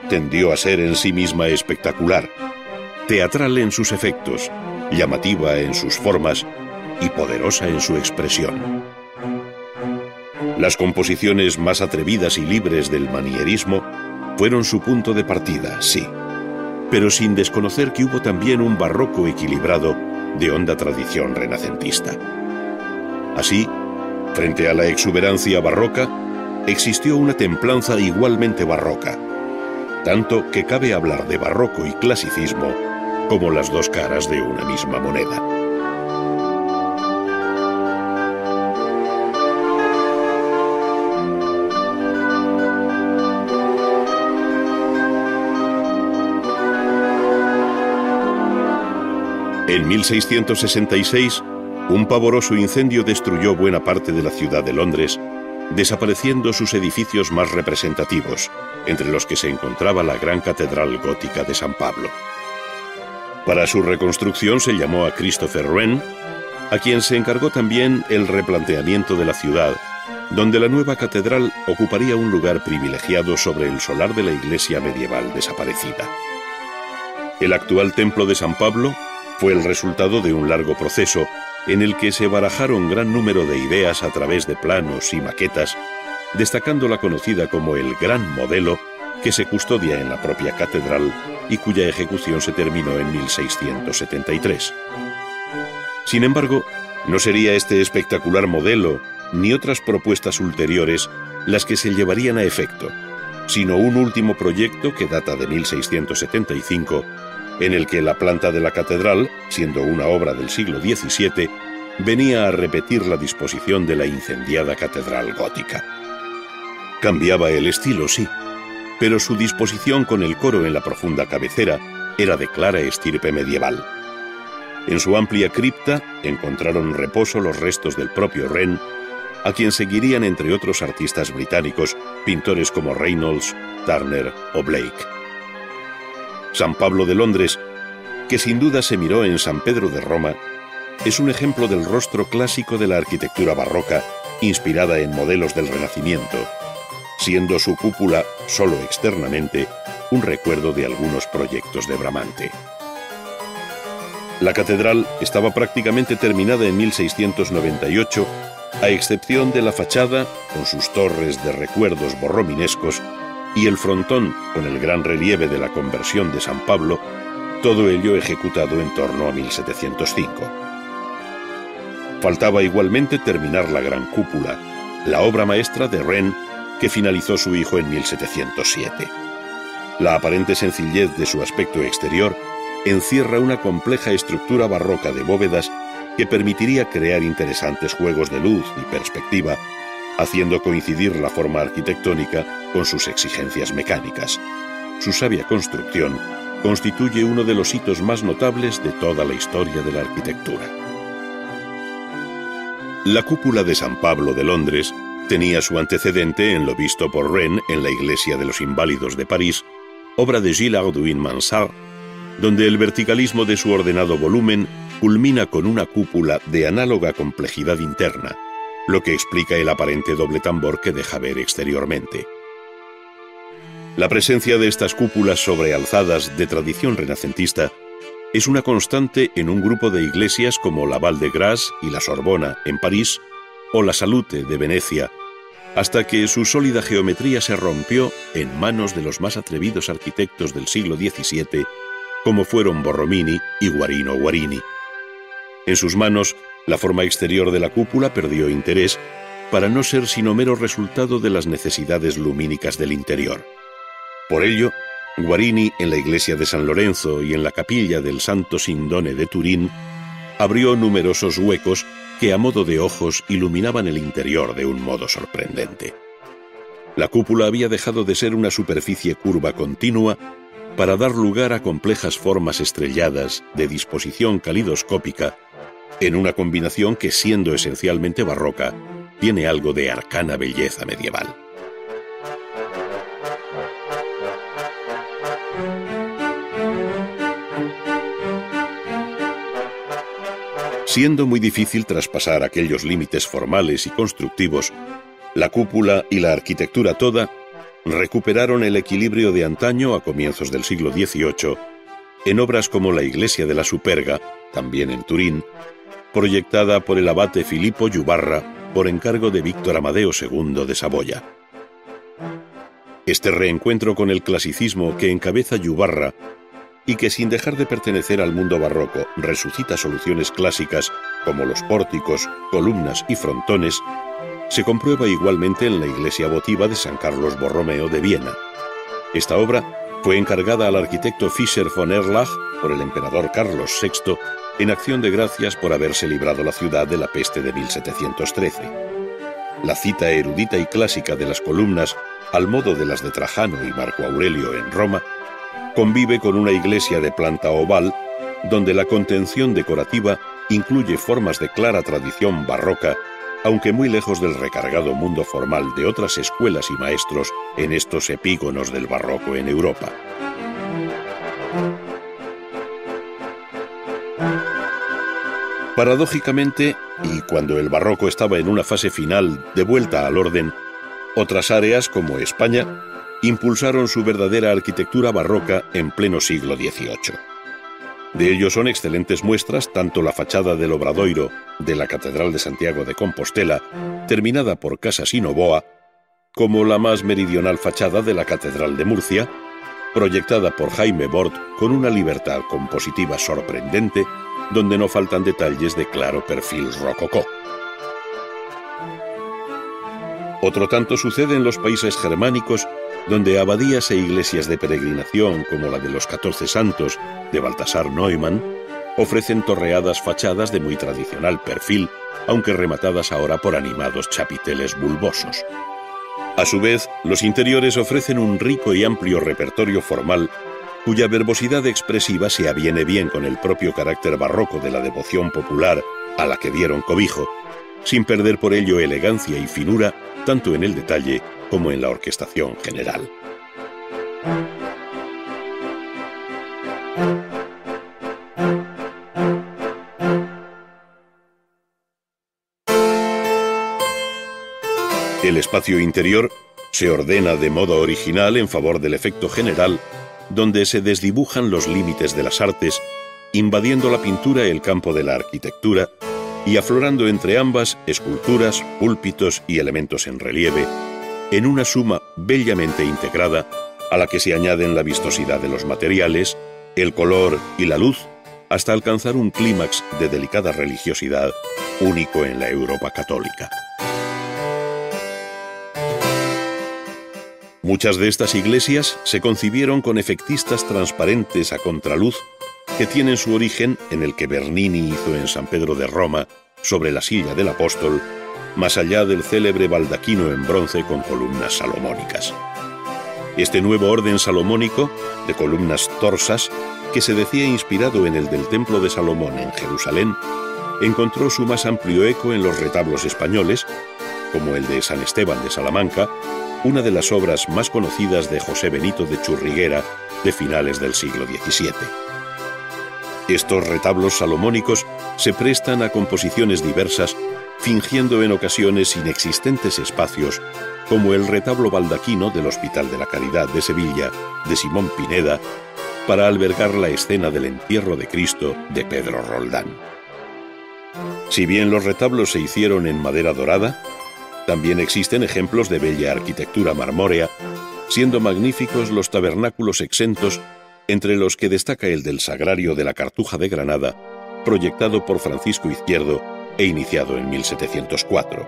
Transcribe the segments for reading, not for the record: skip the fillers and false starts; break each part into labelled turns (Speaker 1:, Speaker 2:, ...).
Speaker 1: tendió a ser en sí misma espectacular, teatral en sus efectos, llamativa en sus formas y poderosa en su expresión. Las composiciones más atrevidas y libres del manierismo fueron su punto de partida, sí, pero sin desconocer que hubo también un barroco equilibrado de honda tradición renacentista. Así, frente a la exuberancia barroca, existió una templanza igualmente barroca, tanto que cabe hablar de barroco y clasicismo como las dos caras de una misma moneda. En 1666, un pavoroso incendio destruyó buena parte de la ciudad de Londres, desapareciendo sus edificios más representativos, entre los que se encontraba la gran catedral gótica de San Pablo. Para su reconstrucción se llamó a Christopher Wren, a quien se encargó también el replanteamiento de la ciudad, donde la nueva catedral ocuparía un lugar privilegiado sobre el solar de la iglesia medieval desaparecida. El actual templo de San Pablo fue el resultado de un largo proceso en el que se barajaron gran número de ideas a través de planos y maquetas, destacando la conocida como el Gran Modelo, que se custodia en la propia catedral y cuya ejecución se terminó en 1673. Sin embargo, no sería este espectacular modelo ni otras propuestas ulteriores las que se llevarían a efecto, sino un último proyecto que data de 1675, en el que la planta de la catedral, siendo una obra del siglo XVII, venía a repetir la disposición de la incendiada catedral gótica. Cambiaba el estilo, sí, pero su disposición con el coro en la profunda cabecera era de clara estirpe medieval. En su amplia cripta encontraron reposo los restos del propio Wren, a quien seguirían entre otros artistas británicos, pintores como Reynolds, Turner o Blake. San Pablo de Londres, que sin duda se miró en San Pedro de Roma, es un ejemplo del rostro clásico de la arquitectura barroca, inspirada en modelos del Renacimiento, siendo su cúpula, solo externamente, un recuerdo de algunos proyectos de Bramante. La catedral estaba prácticamente terminada en 1698, a excepción de la fachada, con sus torres de recuerdos borrominescos, y el frontón con el gran relieve de la conversión de San Pablo, todo ello ejecutado en torno a 1705. Faltaba igualmente terminar la gran cúpula, la obra maestra de Wren, que finalizó su hijo en 1707. La aparente sencillez de su aspecto exterior encierra una compleja estructura barroca de bóvedas que permitiría crear interesantes juegos de luz y perspectiva, haciendo coincidir la forma arquitectónica con sus exigencias mecánicas. Su sabia construcción constituye uno de los hitos más notables de toda la historia de la arquitectura. La cúpula de San Pablo de Londres tenía su antecedente en lo visto por Wren en la iglesia de los Inválidos de París, obra de Gilles Arduin Mansart, donde el verticalismo de su ordenado volumen culmina con una cúpula de análoga complejidad interna, lo que explica el aparente doble tambor que deja ver exteriormente. La presencia de estas cúpulas sobrealzadas de tradición renacentista es una constante en un grupo de iglesias como la Val-de-Grâce y la Sorbona en París o la Salute de Venecia, hasta que su sólida geometría se rompió en manos de los más atrevidos arquitectos del siglo XVII, como fueron Borromini y Guarino Guarini. En sus manos, la forma exterior de la cúpula perdió interés para no ser sino mero resultado de las necesidades lumínicas del interior. Por ello, Guarini, en la iglesia de San Lorenzo y en la capilla del Santo Sindone de Turín, abrió numerosos huecos que a modo de ojos iluminaban el interior de un modo sorprendente. La cúpula había dejado de ser una superficie curva continua para dar lugar a complejas formas estrelladas de disposición calidoscópica, en una combinación que, siendo esencialmente barroca, tiene algo de arcana belleza medieval. Siendo muy difícil traspasar aquellos límites formales y constructivos, la cúpula y la arquitectura toda recuperaron el equilibrio de antaño a comienzos del siglo XVIII en obras como la Iglesia de la Superga, también en Turín, proyectada por el abate Filippo Juvarra por encargo de Víctor Amadeo II de Saboya. Este reencuentro con el clasicismo que encabeza Juvarra y que, sin dejar de pertenecer al mundo barroco, resucita soluciones clásicas como los pórticos, columnas y frontones, se comprueba igualmente en la iglesia votiva de San Carlos Borromeo de Viena. Esta obra fue encargada al arquitecto Fischer von Erlach por el emperador Carlos VI en acción de gracias por haberse librado la ciudad de la peste de 1713. La cita erudita y clásica de las columnas, al modo de las de Trajano y Marco Aurelio en Roma, convive con una iglesia de planta oval, donde la contención decorativa incluye formas de clara tradición barroca, aunque muy lejos del recargado mundo formal de otras escuelas y maestros en estos epígonos del barroco en Europa. Paradójicamente, y cuando el barroco estaba en una fase final de vuelta al orden, otras áreas, como España, impulsaron su verdadera arquitectura barroca en pleno siglo XVIII. De ello son excelentes muestras tanto la fachada del Obradoiro de la Catedral de Santiago de Compostela, terminada por Casas y Novoa, como la más meridional fachada de la Catedral de Murcia, proyectada por Jaime Bort con una libertad compositiva sorprendente, donde no faltan detalles de claro perfil rococó. Otro tanto sucede en los países germánicos, donde abadías e iglesias de peregrinación como la de los 14 Santos de Baltasar Neumann ofrecen torreadas fachadas de muy tradicional perfil, aunque rematadas ahora por animados chapiteles bulbosos. A su vez, los interiores ofrecen un rico y amplio repertorio formal cuya verbosidad expresiva se aviene bien con el propio carácter barroco de la devoción popular a la que dieron cobijo, sin perder por ello elegancia y finura tanto en el detalle como en la orquestación general. El espacio interior se ordena de modo original en favor del efecto general, donde se desdibujan los límites de las artes, invadiendo la pintura el campo de la arquitectura y aflorando entre ambas esculturas, púlpitos y elementos en relieve, en una suma bellamente integrada a la que se añaden la vistosidad de los materiales, el color y la luz, hasta alcanzar un clímax de delicada religiosidad único en la Europa católica. Muchas de estas iglesias se concibieron con efectistas transparentes a contraluz que tienen su origen en el que Bernini hizo en San Pedro de Roma, sobre la silla del apóstol, más allá del célebre baldaquino en bronce con columnas salomónicas. Este nuevo orden salomónico, de columnas torsas, que se decía inspirado en el del Templo de Salomón en Jerusalén, encontró su más amplio eco en los retablos españoles, como el de San Esteban de Salamanca, una de las obras más conocidas de José Benito de Churriguera de finales del siglo XVII. Estos retablos salomónicos se prestan a composiciones diversas, fingiendo en ocasiones inexistentes espacios, como el retablo baldaquino del Hospital de la Caridad de Sevilla, de Simón Pineda, para albergar la escena del entierro de Cristo de Pedro Roldán. Si bien los retablos se hicieron en madera dorada, también existen ejemplos de bella arquitectura marmórea, siendo magníficos los tabernáculos exentos, entre los que destaca el del Sagrario de la Cartuja de Granada, proyectado por Francisco Izquierdo e iniciado en 1704.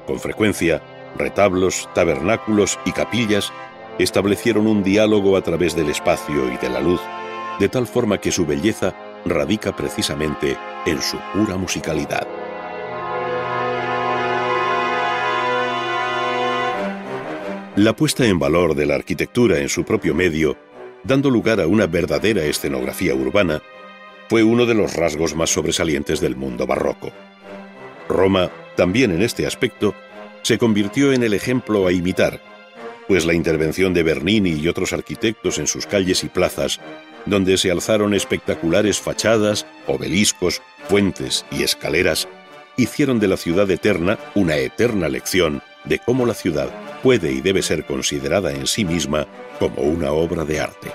Speaker 1: Con frecuencia, retablos, tabernáculos y capillas establecieron un diálogo a través del espacio y de la luz, de tal forma que su belleza radica precisamente en su pura musicalidad. La puesta en valor de la arquitectura en su propio medio, dando lugar a una verdadera escenografía urbana, fue uno de los rasgos más sobresalientes del mundo barroco. Roma, también en este aspecto, se convirtió en el ejemplo a imitar, pues la intervención de Bernini y otros arquitectos en sus calles y plazas, donde se alzaron espectaculares fachadas, obeliscos, fuentes y escaleras, hicieron de la ciudad eterna una eterna lección de cómo la ciudad puede y debe ser considerada en sí misma como una obra de arte.